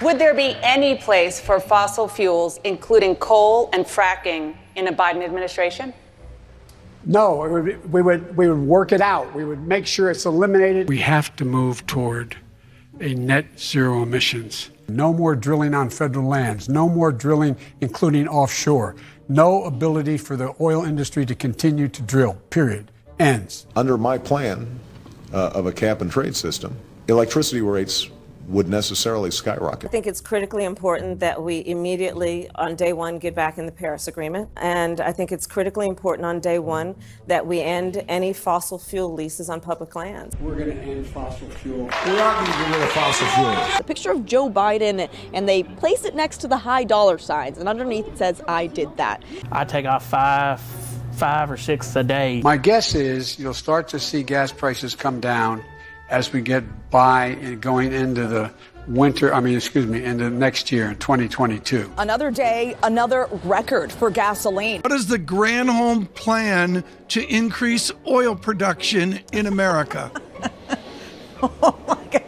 Would there be any place for fossil fuels, including coal and fracking, in a Biden administration? No, we would work it out. We would make sure it's eliminated. We have to move toward a net zero emissions. No more drilling on federal lands. No more drilling, including offshore. No ability for the oil industry to continue to drill, period. Ends. Under my plan of a cap and trade system, electricity rates would necessarily skyrocket. I think it's critically important that we immediately, on day one, get back in the Paris Agreement. And I think it's critically important on day one that we end any fossil fuel leases on public lands. We're going to end fossil fuel. We are going to get rid of fossil fuels. The picture of Joe Biden, and they place it next to the high dollar signs, and underneath it says, "I did that." I take off five or six a day. My guess is you'll start to see gas prices come down as we get by and going into the into next year in 2022. Another day, another record for gasoline. What is the Granholm plan to increase oil production in America? Oh my God.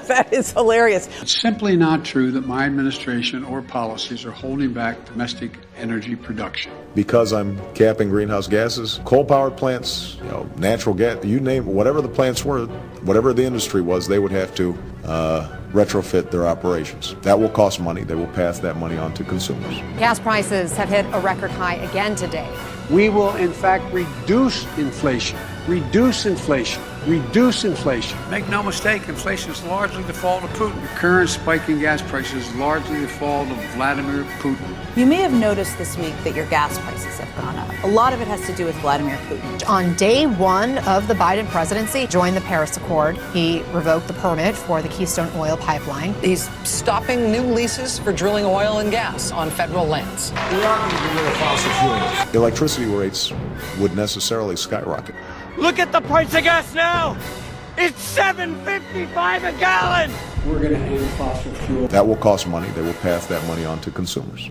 That is hilarious. It's simply not true that my administration or policies are holding back domestic energy production. Because I'm capping greenhouse gases, coal-powered plants, natural gas, you name it, whatever the plants were, whatever the industry was, they would have to retrofit their operations. That will cost money. They will pass that money on to consumers. Gas prices have hit a record high again today. We will, in fact, reduce inflation. Reduce inflation. Reduce inflation. Make no mistake, inflation is largely the fault of Putin. The current spike in gas prices is largely the fault of Vladimir Putin. You may have noticed this week that your gas prices have gone up. A lot of it has to do with Vladimir Putin. On day one of the Biden presidency, joined the Paris Accord. He revoked the permit for the Keystone Oil Pipeline. He's stopping new leases for drilling oil and gas on federal lands. We are going to get rid of fossil fuels. Electricity rates would necessarily skyrocket. Look at the price of gas now! It's $7.55 a gallon! We're going to end fossil fuel. That will cost money. They will pass that money on to consumers.